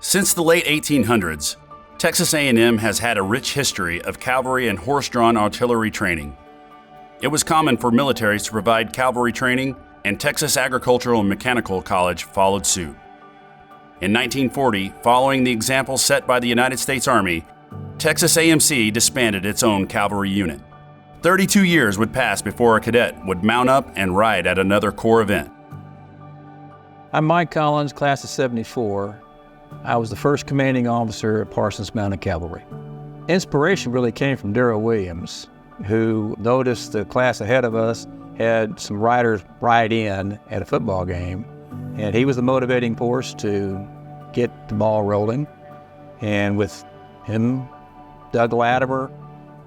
Since the late 1800s, Texas A&M has had a rich history of cavalry and horse-drawn artillery training. It was common for militaries to provide cavalry training, and Texas Agricultural and Mechanical College followed suit. In 1940, following the example set by the United States Army, Texas AMC disbanded its own cavalry unit. 32 years would pass before a cadet would mount up and ride at another Corps event. I'm Mike Collins, class of '74. I was the first commanding officer at Parsons Mounted Cavalry. Inspiration really came from Darrell Williams, who noticed the class ahead of us had some riders ride in at a football game, and he was the motivating force to get the ball rolling. And with him, Doug Latimer,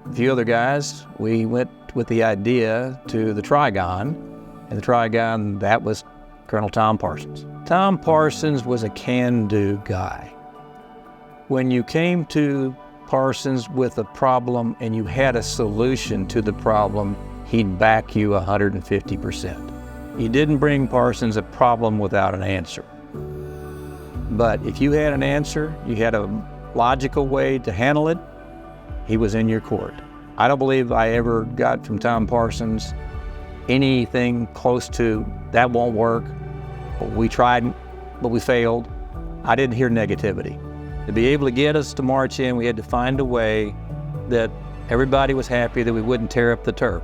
a few other guys, we went with the idea to the Trigon, and the Trigon, that was Colonel Tom Parsons. Tom Parsons was a can-do guy. When you came to Parsons with a problem and you had a solution to the problem, he'd back you 150%. You didn't bring Parsons a problem without an answer. But if you had an answer, you had a logical way to handle it, he was in your court. I don't believe I ever got from Tom Parsons anything close to, that won't work. We tried, but we failed. I didn't hear negativity. To be able to get us to march in, we had to find a way that everybody was happy, that we wouldn't tear up the turf.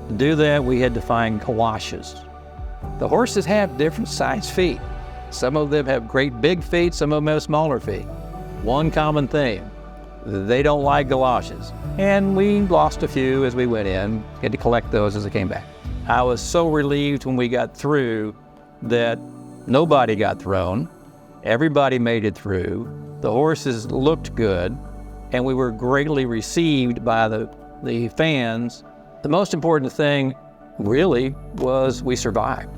To do that, we had to find galoshes. The horses have different size feet. Some of them have great big feet, some of them have smaller feet. One common thing, they don't like galoshes. And we lost a few as we went in, had to collect those as they came back. I was so relieved when we got through that nobody got thrown, everybody made it through, the horses looked good, and we were greatly received by the fans. The most important thing really was we survived.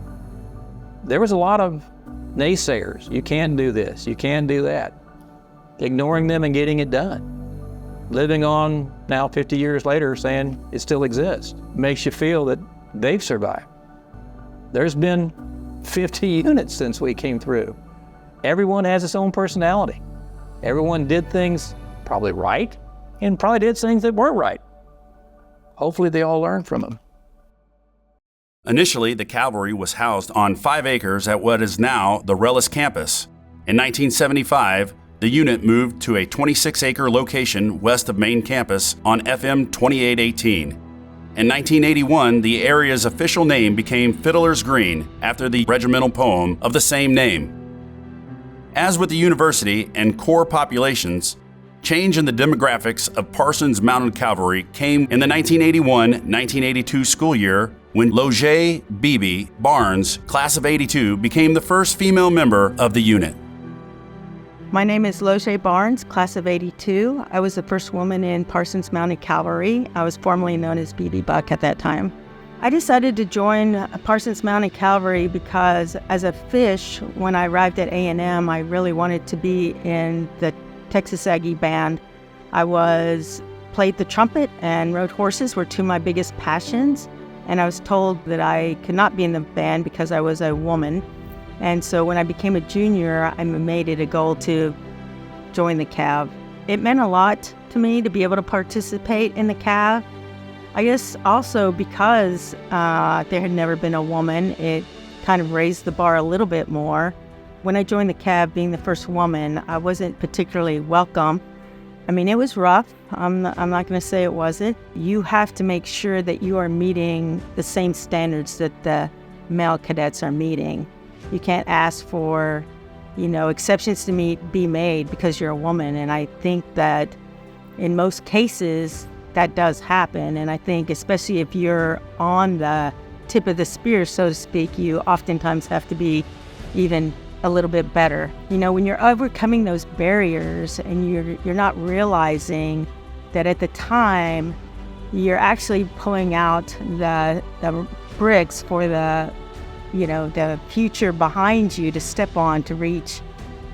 There was a lot of naysayers. You can't do this, you can't do that. Ignoring them and getting it done. Living on now 50 years later saying it still exists makes you feel that they've survived. There's been 50 units since we came through. Everyone has its own personality. Everyone did things probably right and probably did things that weren't right. Hopefully they all learned from them. Initially, the cavalry was housed on 5 acres at what is now the Rellis campus. In 1975, the unit moved to a 26-acre location west of main campus on FM 2818. In 1981, the area's official name became Fiddler's Green after the regimental poem of the same name. As with the university and Corps populations, change in the demographics of Parsons Mounted Cavalry came in the 1981-1982 school year when Loge Beebe Barnes, class of '82, became the first female member of the unit. My name is Loge Barnes, class of '82. I was the first woman in Parsons Mounted Cavalry. I was formerly known as BB Buck at that time. I decided to join Parsons Mounted Cavalry because as a fish, when I arrived at A&M, I really wanted to be in the Texas Aggie band. I played the trumpet and rode horses were two of my biggest passions. And I was told that I could not be in the band because I was a woman. And so when I became a junior, I made it a goal to join the CAV. It meant a lot to me to be able to participate in the CAV. I guess also because there had never been a woman, it kind of raised the bar a little bit more. When I joined the CAV, being the first woman, I wasn't particularly welcome. I mean, it was rough. I'm not going to say it wasn't. You have to make sure that you are meeting the same standards that the male cadets are meeting. You can't ask for, exceptions to be made because you're a woman. And I think that in most cases, that does happen. And I think especially if you're on the tip of the spear, so to speak, you oftentimes have to be even a little bit better. When you're overcoming those barriers and you're not realizing that at the time, you're actually pulling out the bricks for the future behind you to step on to reach,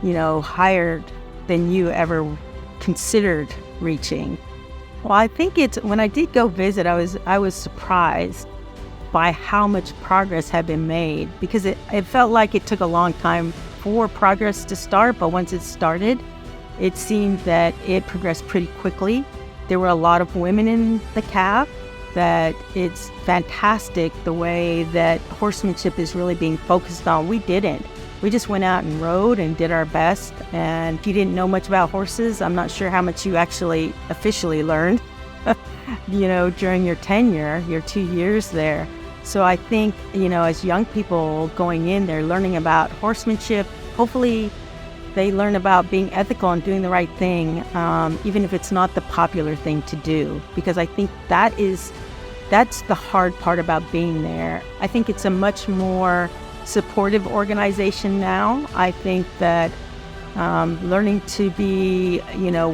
higher than you ever considered reaching. Well, I think when I did go visit, I was surprised by how much progress had been made because it felt like it took a long time for progress to start, but once it started, it seemed that it progressed pretty quickly. There were a lot of women in the CAV, that it's fantastic the way that horsemanship is really being focused on. We didn't. We just went out and rode and did our best. And if you didn't know much about horses, I'm not sure how much you actually officially learned, during your tenure, your 2 years there. So I think, as young people going in there, learning about horsemanship, hopefully they learn about being ethical and doing the right thing, even if it's not the popular thing to do. Because I think that's the hard part about being there. I think it's a much more supportive organization now. I think that learning to be,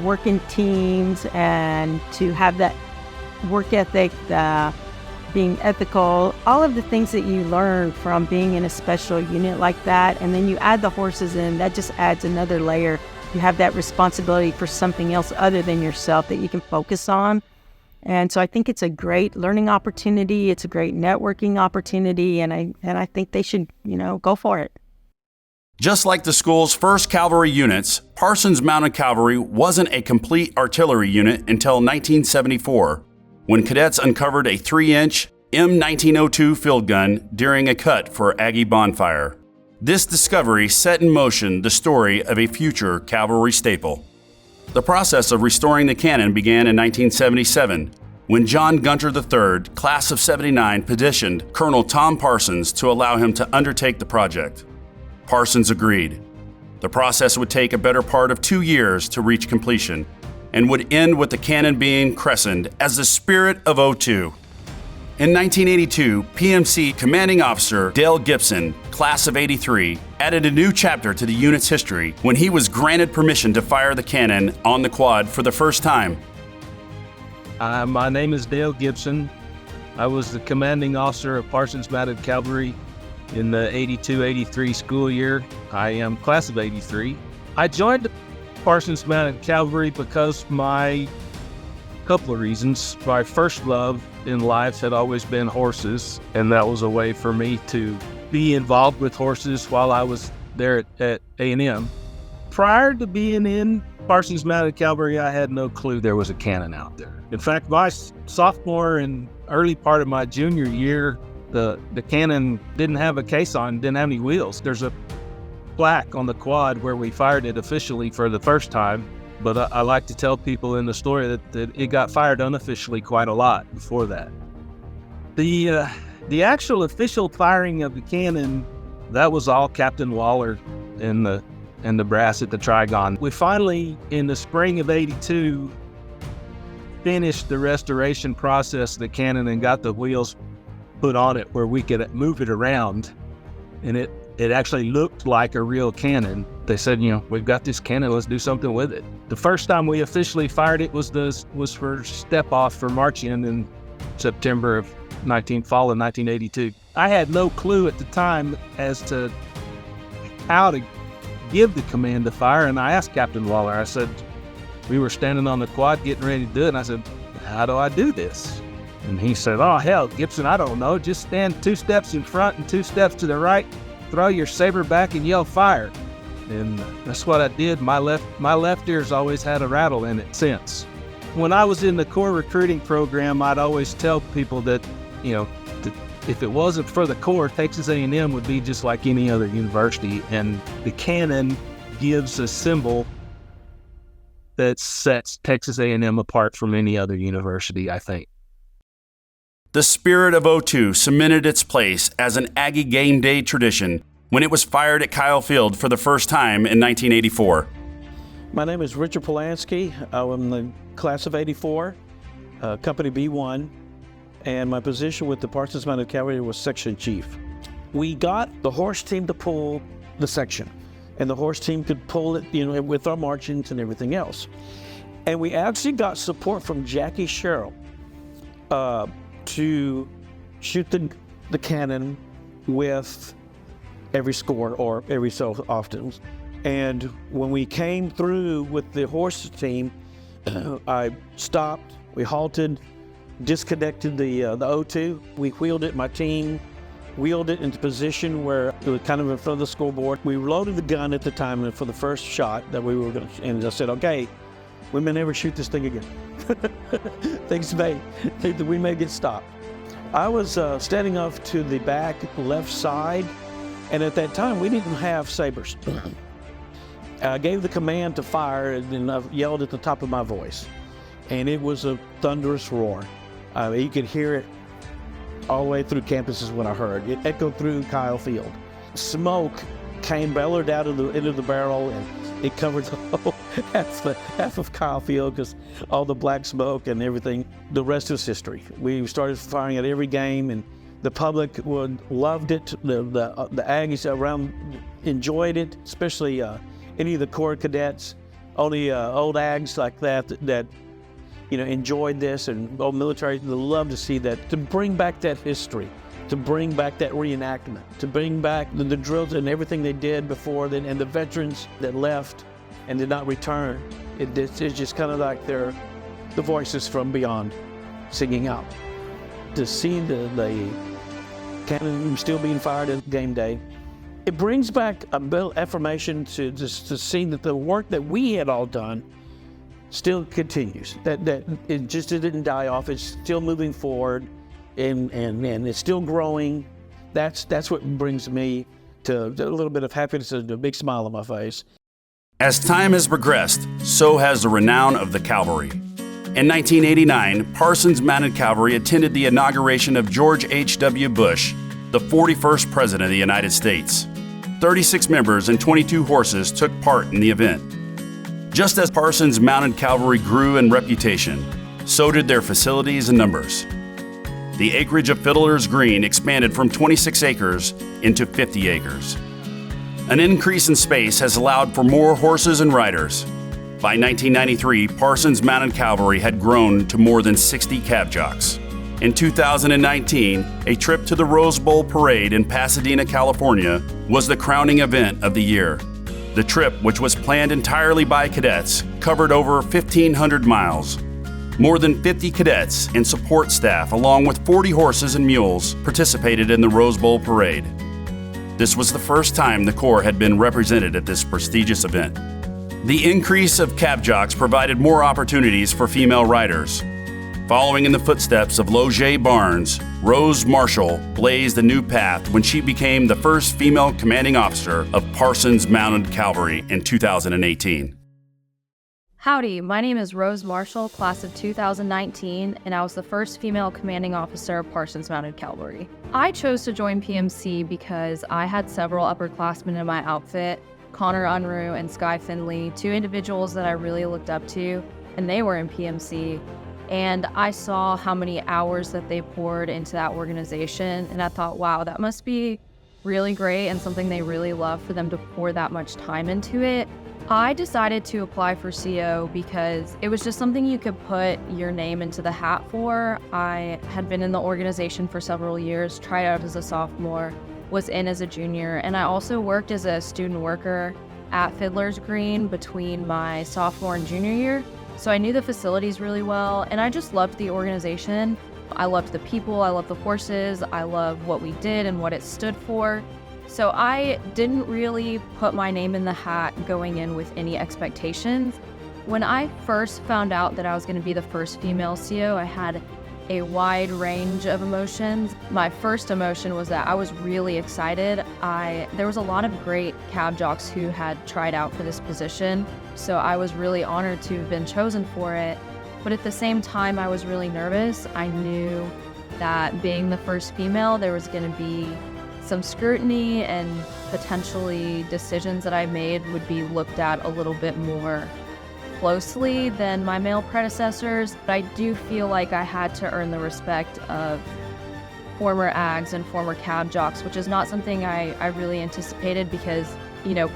work in teams and to have that work ethic, being ethical, all of the things that you learn from being in a special unit like that, and then you add the horses in, that just adds another layer. You have that responsibility for something else other than yourself that you can focus on. And so I think it's a great learning opportunity. It's a great networking opportunity, and I think they should, go for it. Just like the school's first cavalry units, Parsons Mounted Cavalry wasn't a complete artillery unit until 1974, when cadets uncovered a 3-inch M1902 field gun during a cut for Aggie bonfire. This discovery set in motion the story of a future cavalry staple. The process of restoring the cannon began in 1977, when John Gunter III, class of '79, petitioned Colonel Tom Parsons to allow him to undertake the project. Parsons agreed. The process would take a better part of 2 years to reach completion, and would end with the cannon being christened as the Spirit of '02. In 1982, PMC Commanding Officer Dale Gibson, class of '83, added a new chapter to the unit's history when he was granted permission to fire the cannon on the quad for the first time. My name is Dale Gibson. I was the commanding officer of Parsons Mounted Cavalry in the 82-83 school year. I am class of '83. I joined Parsons Mounted Cavalry because couple of reasons. My first love in life had always been horses, and that was a way for me to be involved with horses while I was there at A&M. Prior to being in Parsons Mounted Cavalry, I had no clue there was a cannon out there. In fact, my sophomore and early part of my junior year, the cannon didn't have a case on, didn't have any wheels. There's a plaque on the quad where we fired it officially for the first time, but I like to tell people in the story that it got fired unofficially quite a lot before that. The actual official firing of the cannon, that was all Captain Waller and the brass at the Trigon. We finally, in the spring of '82, finished the restoration process of the cannon and got the wheels put on it where we could move it around, and it actually looked like a real cannon. They said, we've got this cannon, let's do something with it. The first time we officially fired it was for step off for marching in September of fall of 1982. I had no clue at the time as to how to give the command to fire, and I asked Captain Waller, I said, we were standing on the quad getting ready to do it, and I said, how do I do this? And he said, oh hell, Gibson, I don't know, just stand 2 steps in front and 2 steps to the right, throw your saber back and yell fire. And that's what I did. My left ear's always had a rattle in it since. When I was in the Corps recruiting program, I'd always tell people that, if it wasn't for the Corps, Texas A&M would be just like any other university. And the cannon gives a symbol that sets Texas A&M apart from any other university, I think. The Spirit of '02 cemented its place as an Aggie game day tradition when it was fired at Kyle Field for the first time in 1984. My name is Richard Polanski. I'm the class of '84, Company B1, and my position with the Parsons Mounted Cavalry was section chief. We got the horse team to pull the section, and the horse team could pull it, with our marchings and everything else. And we actually got support from Jackie Sherrill to shoot the cannon with every score or every so often. And when we came through with the horse team, I stopped, we halted, disconnected the O2. We wheeled it, my team, wheeled it into position where it was kind of in front of the scoreboard. We loaded the gun at the time and for the first shot that we were going to, and I said, okay, we may never shoot this thing again. We may get stopped. I was standing off to the back left side, and at that time we didn't have sabers. I gave the command to fire, and then I yelled at the top of my voice, and it was a thunderous roar. You could hear it all the way through campuses when I heard it. Echoed through Kyle Field. Smoke came bellowed out of the end of the barrel, and it covered the whole half of Kyle Field because all the black smoke and everything. The rest is history. We started firing at every game, and the public loved it. The Aggies around enjoyed it, especially any of the Corps cadets, only old Ags like that enjoyed this, and old military. They love to see that, to bring back that history, to bring back that reenactment, to bring back the drills and everything they did before then, and the veterans that left and did not return. It's just kind of like they're the voices from beyond singing out. To see the cannon still being fired at game day, it brings back a bit of affirmation to see that the work that we had all done still continues. That it just didn't die off. It's still moving forward, and it's still growing. That's what brings me to a little bit of happiness and a big smile on my face. As time has progressed, so has the renown of the cavalry. In 1989, Parsons Mounted Cavalry attended the inauguration of George H.W. Bush, the 41st President of the United States. 36 members and 22 horses took part in the event. Just as Parsons Mounted Cavalry grew in reputation, so did their facilities and numbers. The acreage of Fiddler's Green expanded from 26 acres into 50 acres. An increase in space has allowed for more horses and riders. By 1993, Parsons Mounted Cavalry had grown to more than 60 cab jocks. In 2019, a trip to the Rose Bowl Parade in Pasadena, California, was the crowning event of the year. The trip, which was planned entirely by cadets, covered over 1,500 miles. More than 50 cadets and support staff, along with 40 horses and mules, participated in the Rose Bowl Parade. This was the first time the Corps had been represented at this prestigious event. The increase of cab jocks provided more opportunities for female riders. Following in the footsteps of Loje Barnes, Rose Marshall blazed a new path when she became the first female commanding officer of Parsons Mounted Cavalry in 2018. Howdy, my name is Rose Marshall, class of 2019, and I was the first female commanding officer of Parsons Mounted Cavalry. I chose to join PMC because I had several upperclassmen in my outfit, Connor Unruh and Sky Finley, two individuals that I really looked up to, and they were in PMC. And I saw how many hours that they poured into that organization, and I thought, wow, that must be really great and something they really love for them to pour that much time into it. I decided to apply for CO because it was just something you could put your name into the hat for. I had been in the organization for several years, tried out as a sophomore, was in as a junior, and I also worked as a student worker at Fiddler's Green between my sophomore and junior year. So I knew the facilities really well, and I just loved the organization. I loved the people, I loved the horses, I loved what we did and what it stood for. So I didn't really put my name in the hat going in with any expectations. When I first found out that I was going to be the first female CO, I had a wide range of emotions. My first emotion was that I was really excited. There was a lot of great cab jocks who had tried out for this position, so I was really honored to have been chosen for it. But at the same time, I was really nervous. I knew that being the first female, there was going to be some scrutiny and potentially decisions that I made would be looked at a little bit more closely than my male predecessors. But I do feel like I had to earn the respect of former AGs and former cab jocks, which is not something I really anticipated because,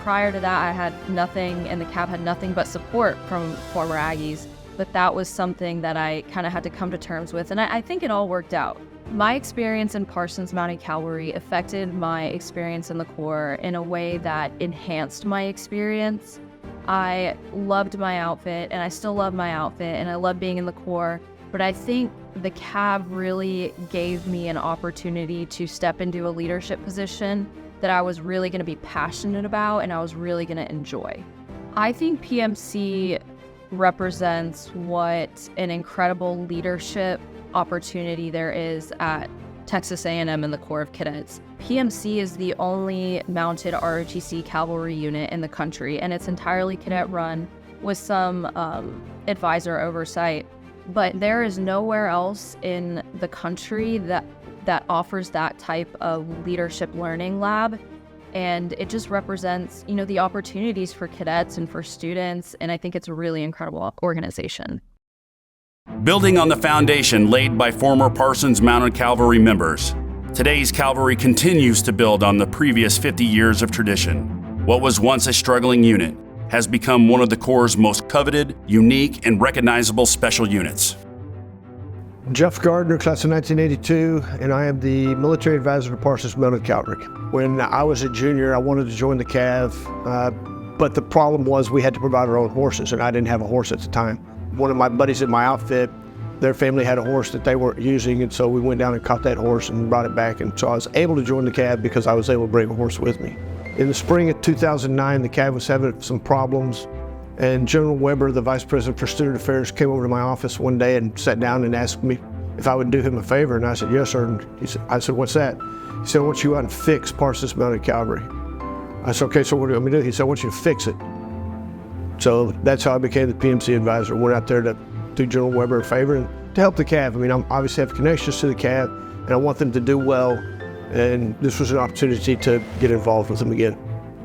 prior to that I had nothing and the cab had nothing but support from former Aggies. But that was something that I kind of had to come to terms with, and I think it all worked out. My experience in Parsons Mounted Cavalry affected my experience in the Corps in a way that enhanced my experience. I loved my outfit, and I still love my outfit, and I love being in the Corps. but I think the CAV really gave me an opportunity to step into a leadership position that I was really going to be passionate about and I was really going to enjoy. I think PMC represents what an incredible leadership opportunity there is at Texas A&M and the Corps of Cadets. PMC is the only mounted ROTC cavalry unit in the country, and it's entirely cadet run with some advisor oversight. But there is nowhere else in the country that offers that type of leadership learning lab. And it just represents, the opportunities for cadets and for students. And I think it's a really incredible organization. Building on the foundation laid by former Parsons Mounted Cavalry members, today's cavalry continues to build on the previous 50 years of tradition. What was once a struggling unit has become one of the Corps' most coveted, unique, and recognizable special units. Jeff Gardner, class of 1982, and I am the military advisor to Parsons Mounted Cavalry. When I was a junior, I wanted to join the CAV, but the problem was we had to provide our own horses, and I didn't have a horse at the time. One of my buddies in my outfit, their family had a horse that they weren't using, and so we went down and caught that horse and brought it back, and so I was able to join the CAV because I was able to bring a horse with me. In the spring of 2009, the CAV was having some problems, and General Weber, the Vice President for Student Affairs, came over to my office one day and sat down and asked me if I would do him a favor, and I said, yes, sir. And I said, what's that? He said, I want you to go out and fix Parsons Mounted Cavalry. I said, okay, so what do you want me to do? He said, I want you to fix it. So that's how I became the PMC advisor. Went out there to do General Weber a favor and to help the CAV. I mean, I obviously have connections to the CAV, and I want them to do well, and this was an opportunity to get involved with them again.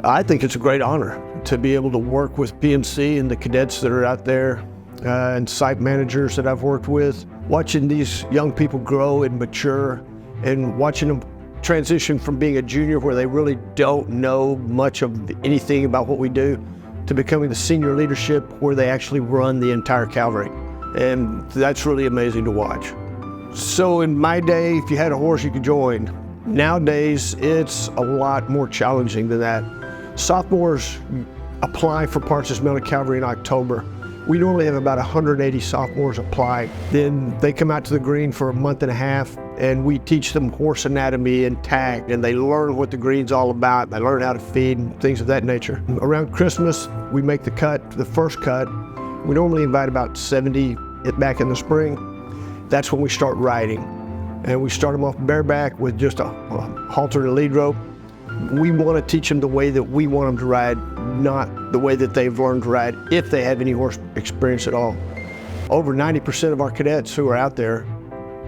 I think it's a great honor to be able to work with PMC and the cadets that are out there and site managers that I've worked with. Watching these young people grow and mature and watching them transition from being a junior where they really don't know much of anything about what we do to becoming the senior leadership where they actually run the entire cavalry. And that's really amazing to watch. So in my day, if you had a horse, you could join. Nowadays, it's a lot more challenging than that. Sophomores apply for Parsons Mounted Cavalry in October. We normally have about 180 sophomores apply. Then they come out to the green for a month and a half, and we teach them horse anatomy and tact, and they learn what the green's all about. They learn how to feed and things of that nature. Around Christmas, we make the cut, the first cut. We normally invite about 70 back in the spring. That's when we start riding. And we start them off bareback with just a halter and a lead rope. We want to teach them the way that we want them to ride, not the way that they've learned to ride, if they have any horse experience at all. Over 90% of our cadets who are out there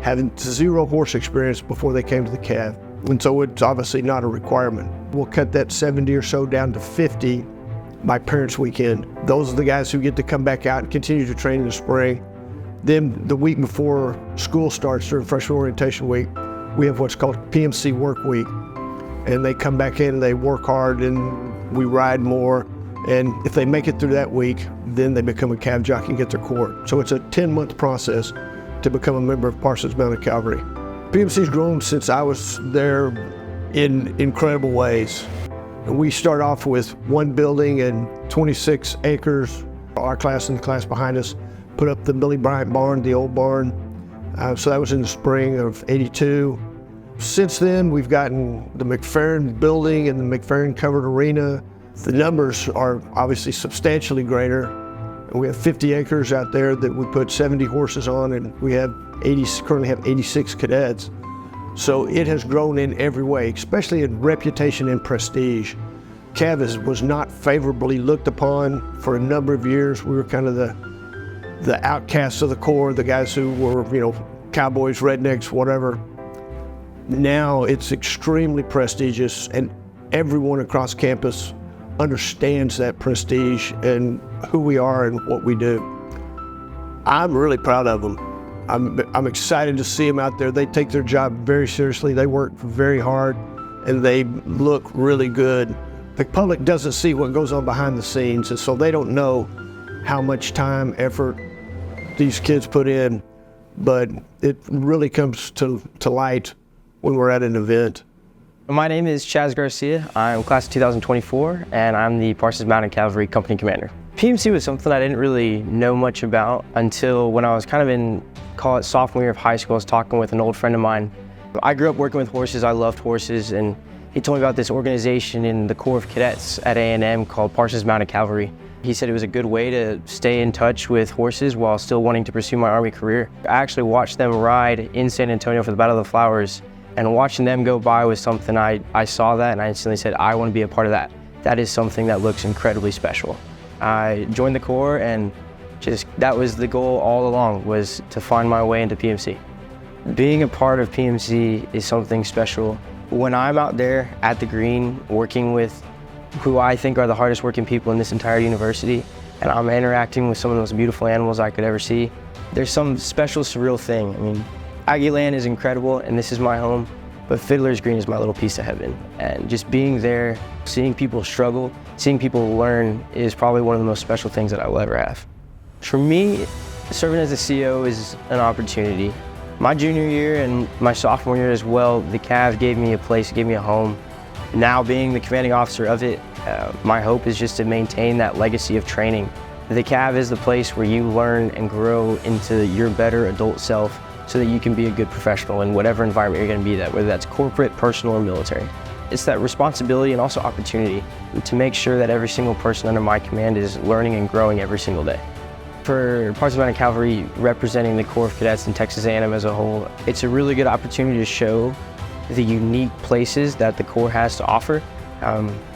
have zero horse experience before they came to the CAV. And so it's obviously not a requirement. We'll cut that 70 or so down to 50 by Parents' Weekend. Those are the guys who get to come back out and continue to train in the spring. Then the week before school starts during freshman orientation week, we have what's called PMC Work Week. And they come back in and they work hard and we ride more. And if they make it through that week, then they become a CAV jockey and get their court. So it's a 10-month process to become a member of Parsons Mounted Cavalry. PMC's grown since I was there in incredible ways. We start off with one building and 26 acres. Our class and the class behind us put up the Billy Bryant barn, the old barn. So that was in the spring of '82. Since then, we've gotten the McFerrin building and the McFerrin covered arena. The numbers are obviously substantially greater. And we have 50 acres out there that we put 70 horses on, and we have currently have 86 cadets. So it has grown in every way, especially in reputation and prestige. CAV was not favorably looked upon for a number of years. We were kind of the outcasts of the Corps, the guys who were, cowboys, rednecks, whatever. Now it's extremely prestigious, and everyone across campus understands that prestige and who we are and what we do. I'm really proud of them. I'm excited to see them out there. They take their job very seriously. They work very hard, and they look really good. The public doesn't see what goes on behind the scenes, and so they don't know how much time, effort these kids put in, but it really comes to light when we're at an event. My name is Chaz Garcia. I'm class of 2024, and I'm the Parsons Mounted Cavalry Company Commander. PMC was something I didn't really know much about until when I was kind of in, call it sophomore year of high school. I was talking with an old friend of mine. I grew up working with horses, I loved horses, and he told me about this organization in the Corps of Cadets at A&M called Parsons Mounted Cavalry. He said it was a good way to stay in touch with horses while still wanting to pursue my Army career. I actually watched them ride in San Antonio for the Battle of the Flowers, and watching them go by was something I saw that and I instantly said, I want to be a part of that. That is something that looks incredibly special. I joined the Corps and that was the goal all along, was to find my way into PMC. Being a part of PMC is something special. When I'm out there at the green working with who I think are the hardest working people in this entire university, and I'm interacting with some of the most beautiful animals I could ever see, there's some special, surreal thing. I mean, Aggieland is incredible and this is my home, but Fiddler's Green is my little piece of heaven. And just being there, seeing people struggle, seeing people learn is probably one of the most special things that I will ever have. For me, serving as a CO is an opportunity. My junior year and my sophomore year as well, the Cav gave me a place, gave me a home. Now being the commanding officer of it, my hope is just to maintain that legacy of training. The Cav is the place where you learn and grow into your better adult self so that you can be a good professional in whatever environment you're going to be at, whether that's corporate, personal, or military. It's that responsibility and also opportunity to make sure that every single person under my command is learning and growing every single day. For Parsons Mounted Cavalry representing the Corps of Cadets and Texas A&M as a whole, it's a really good opportunity to show the unique places that the Corps has to offer.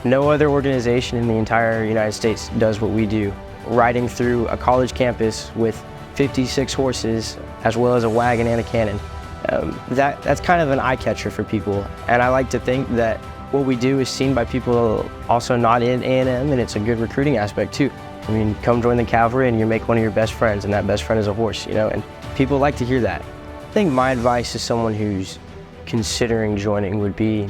No other organization in the entire United States does what we do. Riding through a college campus with 56 horses, as well as a wagon and a cannon. That's kind of an eye catcher for people. And I like to think that what we do is seen by people also not in A&M, and it's a good recruiting aspect too. I mean, come join the cavalry and you make one of your best friends, and that best friend is a horse, you know, and people like to hear that. I think my advice to someone who's considering joining would be,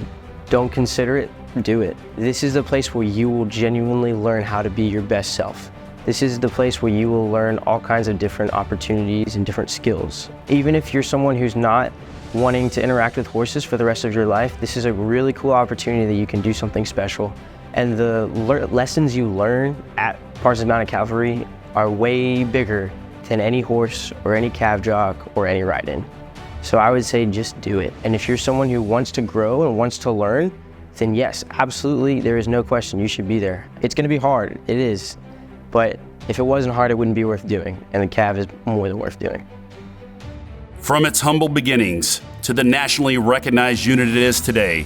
don't consider it, do it. This is the place where you will genuinely learn how to be your best self. This is the place where you will learn all kinds of different opportunities and different skills. Even if you're someone who's not wanting to interact with horses for the rest of your life, this is a really cool opportunity that you can do something special. And the lessons you learn at Parsons Mounted Cavalry are way bigger than any horse or any cav jock or any ride-in. So I would say just do it. And if you're someone who wants to grow and wants to learn, then yes, absolutely, there is no question you should be there. It's gonna be hard, it is. But if it wasn't hard, it wouldn't be worth doing, and the Cav is more than worth doing. From its humble beginnings to the nationally recognized unit it is today,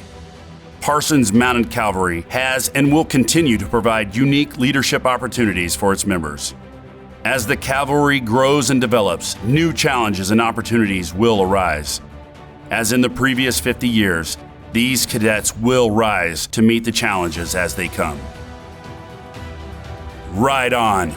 Parsons Mounted Cavalry has and will continue to provide unique leadership opportunities for its members. As the cavalry grows and develops, new challenges and opportunities will arise. As in the previous 50 years, these cadets will rise to meet the challenges as they come. Ride on!